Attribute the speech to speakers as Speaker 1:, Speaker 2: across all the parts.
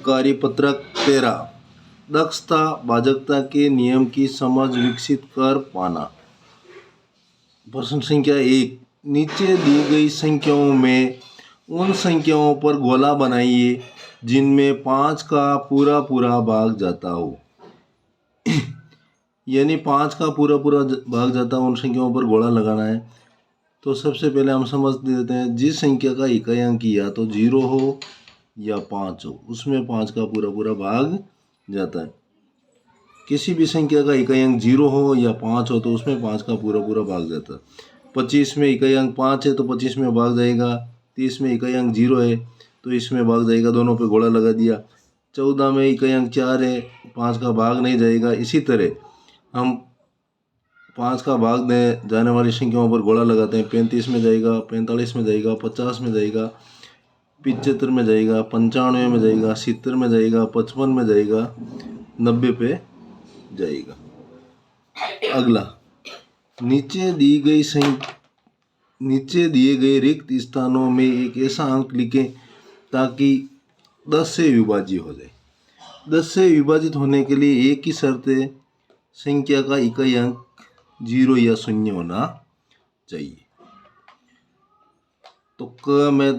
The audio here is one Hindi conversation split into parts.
Speaker 1: कार्यपत्रक 13 दक्षता भाजकता के नियम की समझ विकसित कर पाना। प्रश्न संख्या 1, नीचे दी गई संख्याओं में उन संख्याओं पर गोला बनाइए जिनमें 5 का पूरा पूरा भाग जाता हो। यानी 5 का पूरा पूरा भाग जाता हो, उन संख्याओं पर गोला लगाना है। तो सबसे पहले हम समझ देते हैं, जिस संख्या का इकाई अंक या तो 0 हो या 5 हो, उसमें 5 का पूरा पूरा भाग जाता है। किसी भी संख्या का इकाई अंक 0 हो या 5 हो तो उसमें 5 का पूरा पूरा भाग जाता है। 25 में इकाई अंक 5 है तो 25 में भाग जाएगा। 30 में इकाई अंक 0 है तो इसमें भाग जाएगा, दोनों पे गोला लगा दिया। 14 में इकाई अंक 4 है, 5 का भाग नहीं जाएगा। इसी तरह हम 5 का भाग दे जाने वाली संख्याओं पर गोला लगाते हैं। 35 में जाएगा, 45 में जाएगा, 50 में जाएगा, 75 में जाएगा, 95 में जाएगा, 70 में जाएगा, 55 में जाएगा, 90 पे जाएगा। अगला, नीचे दिए गए रिक्त स्थानों में एक ऐसा अंक लिखें ताकि 10 से विभाज्य हो जाए। 10 से विभाजित होने के लिए एक ही शर्त है, संख्या का इकाई अंक 0 या 0 होना चाहिए। तो क में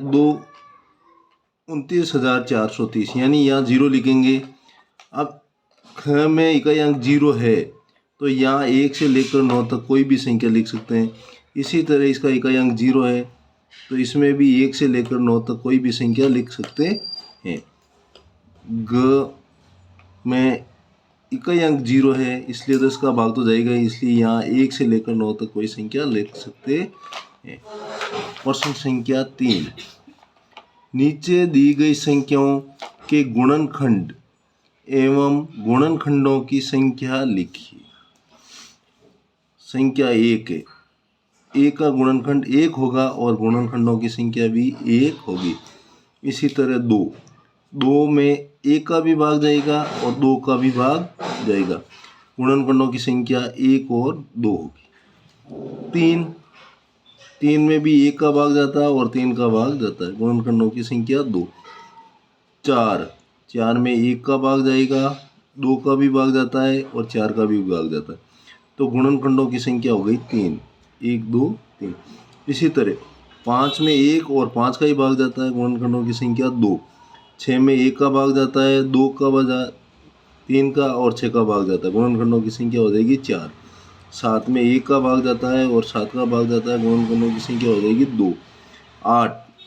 Speaker 1: 29,430 यानी यहाँ 0 लिखेंगे। अब ख में इकाई अंक 0 है तो यहाँ 1 से लेकर 9 तक कोई भी संख्या लिख सकते हैं। इसी तरह इसका इकाई अंक 0 है तो इसमें भी 1 से लेकर 9 तक कोई भी संख्या लिख सकते हैं। ग में इकाई अंक 0 है इसलिए 10 का भाग तो जाएगा, इसलिए यहाँ 1 से लेकर 9 तक कोई संख्या लिख सकते हैं। प्रश्न संख्या 3, नीचे दी गई संख्याओं के गुणनखंड एवं गुणनखंडों की संख्या लिखिए। संख्या 1 है, 1 का गुणनखंड 1 होगा और गुणनखंडों की संख्या भी 1 होगी। इसी तरह 2 में 1 का भी भाग जाएगा और 2 का भी भाग जाएगा। गुणनखंडों की संख्या 1 और 2 होगी। 3 में भी 1 का भाग जाता है और 3 का भाग जाता है। गुणनखंडों की संख्या 2। 4 में 1 का भाग जाएगा, 2 का भी भाग जाता है और 4 का भी भाग जाता है। तो गुणनखंडों की संख्या हो गई 3, 1 2 3। इसी तरह 5 में 1 और 5 का ही भाग जाता है, गुणनखंडों की संख्या 2। 6 में 1 का भाग जाता है, 2 का भाग 3 का और 6 का भाग जाता है, गुणनखंडों की संख्या हो जाएगी 4। 7 में 1 का भाग जाता है और 7 का भाग जाता है, गुणनखंडों की संख्या हो जाएगी 2।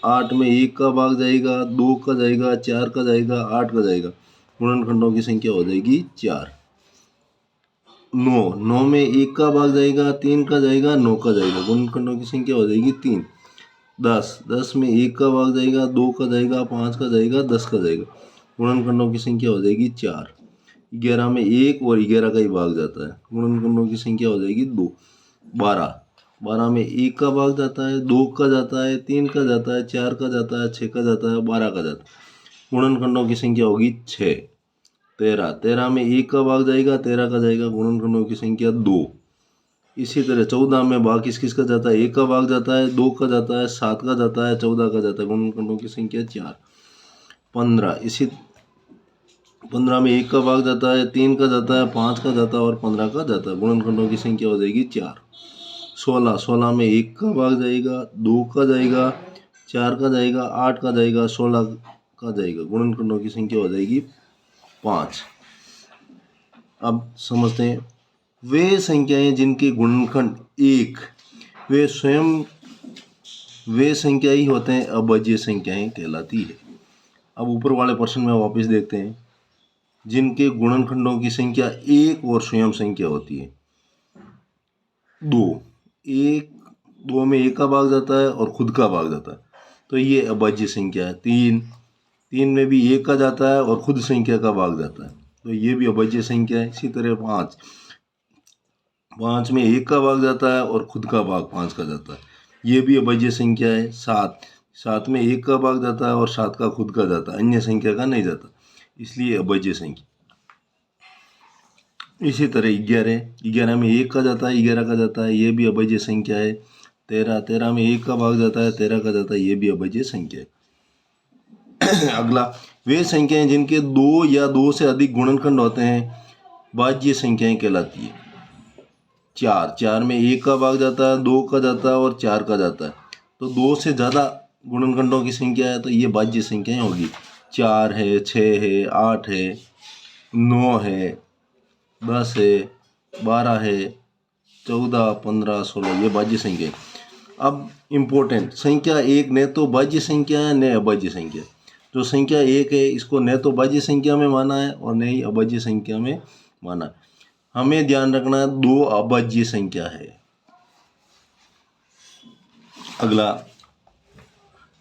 Speaker 1: 8 में 1 का भाग जाएगा, 2 का जाएगा, 4 का जाएगा, 8 का जाएगा, गुणनखंडों की संख्या हो जाएगी 4। 9 में 1 का भाग जाएगा, 3 का जाएगा, 9 का जाएगा, गुणनखंडों की संख्या हो जाएगी 3। 10 में 1 का भाग जाएगा, 2 का जाएगा, 5 का जाएगा, 10 का जाएगा, गुणनखंडों की संख्या हो जाएगी 4। 11 में 1 और 11 का ही भाग जाता है, गुणनखंडों की संख्या हो जाएगी 2। 12 में 1 का भाग जाता है, 2 का जाता है, 3 का जाता है, 4 का जाता है, 6 का जाता है, 12 का जाता है, गुणनखंडों की संख्या होगी 6। 13 में 1 का भाग जाएगा, 13 का जाएगा, गुणनखंडों की संख्या 2। इसी तरह 14 में भाग किस का जाता है, 1 का भाग जाता है, 2 का जाता है, 7 का जाता है, 14 का जाता है, गुणनखंडों की संख्या 4। 15 में 1 का भाग जाता है, 3 का जाता है, 5 का जाता है और 15 का जाता है, गुणनखंडों की संख्या हो जाएगी 4। 16 में 1 का भाग जाएगा, 2 का जाएगा, 4 का जाएगा, 8 का जाएगा, 16 का जाएगा, गुणनखंडों की संख्या हो जाएगी 5। अब समझते हैं, वे संख्याएं जिनके गुणनखंड 1 वे स्वयं वे संख्या ही होते हैं अभाज्य संख्याएं कहलाती है। अब ऊपर वाले प्रश्न में वापस देखते हैं, जिनके गुणनखंडों की संख्या 1 और स्वयं संख्या होती है। 2 में 1 का भाग जाता है और खुद का भाग जाता है, तो ये अभाज्य संख्या है। 3 में भी 1 का जाता है और खुद संख्या का भाग जाता है, तो ये भी अभाज्य संख्या है। इसी तरह 5 में 1 का भाग जाता है और खुद का भाग 5 का जाता है, ये भी अभाज्य संख्या है। 7 में 1 का भाग जाता है और 7 का खुद का जाता है, अन्य संख्या का नहीं जाता, इसलिए अभाज्य संख्या। इसी तरह 11 में 1 का जाता है, 11 का जाता है, ये भी अभाज्य संख्या है। 13 में 1 का भाग जाता है, 13 का जाता है, ये भी अभाज्य संख्या है। अगला, वे संख्याएं जिनके 2 या 2 से अधिक गुणनखंड होते हैं भाज्य संख्याएं कहलाती है। 4 में 1 का भाग जाता है, 2 का जाता है और 4 का जाता है। तो 2 से ज़्यादा गुणनखंडों की संख्या है तो ये भाज्य संख्याएं होगी। 4 है, 6 है, 8 है, 9 है, 10 है, 12 है, 14, 15, 16 ये भाज्य संख्या है। अब इम्पोर्टेंट, संख्या 1 न तो भाज्य संख्या है न अभाज्य संख्या। जो संख्या 1 है इसको न तो भाज्य संख्या में माना है और न ही अभाज्य संख्या में माना है। हमें ध्यान रखना 2 अभाज्य संख्या है। अगला,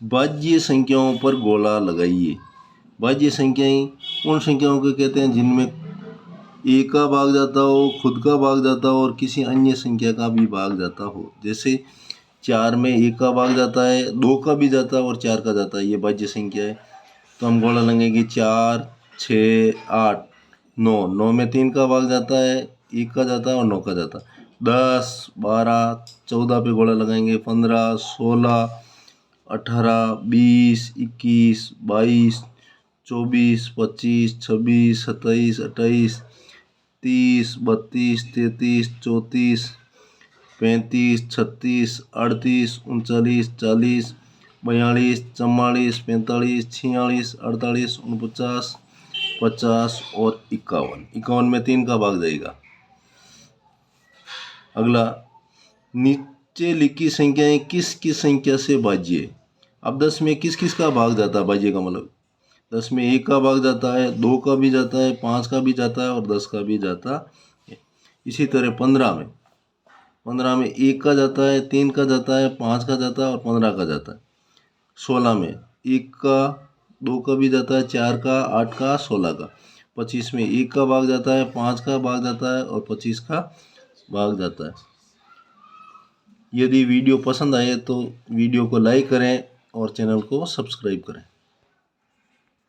Speaker 1: भाज्य संख्याओं पर गोला लगाइए। भाज्य संख्याएं उन संख्याओं को कहते हैं जिनमें 1 का भाग जाता हो, खुद का भाग जाता हो और किसी अन्य संख्या का भी भाग जाता हो। जैसे 4 में 1 का भाग जाता है, 2 का भी जाता है और 4 का जाता है, ये भाज्य संख्या है। तो हम गोला लगाएंगे 4, 6, 8, 9। 9 में 3 का भाग जाता है, 1 का जाता है और 9 का जाता है। 10, 12, 14 पे गोला लगाएंगे, 15, 16, 18, 20, 21, 22, 24, 25, 26, 27, 28, 30, 32, 33, 34, 35, 36, 38, 39, 40, 42, 44, 45, 46, 48, 49, 50 और 51। 51 में 3 का भाग जाएगा। अगला, नीचे लिखी संख्याएं किस किस संख्या से भाज्य है। अब 10 में किस किस का भाग जाता है भाज्य का मतलब 10 में 1 का भाग जाता है, 2 का भी जाता है, 5 का भी जाता है और 10 का भी जाता है। इसी तरह 15 में 1 का जाता है, 3 का जाता है, 5 का जाता है और 15 का जाता है। 16 में 1 का, 2 का भी जाता है, 4 का, 8 का, 16 का। 25 में 1 का भाग जाता है, 5 का भाग जाता है और 25 का भाग जाता है। यदि वीडियो पसंद आए तो वीडियो को लाइक करें और चैनल को सब्सक्राइब करें।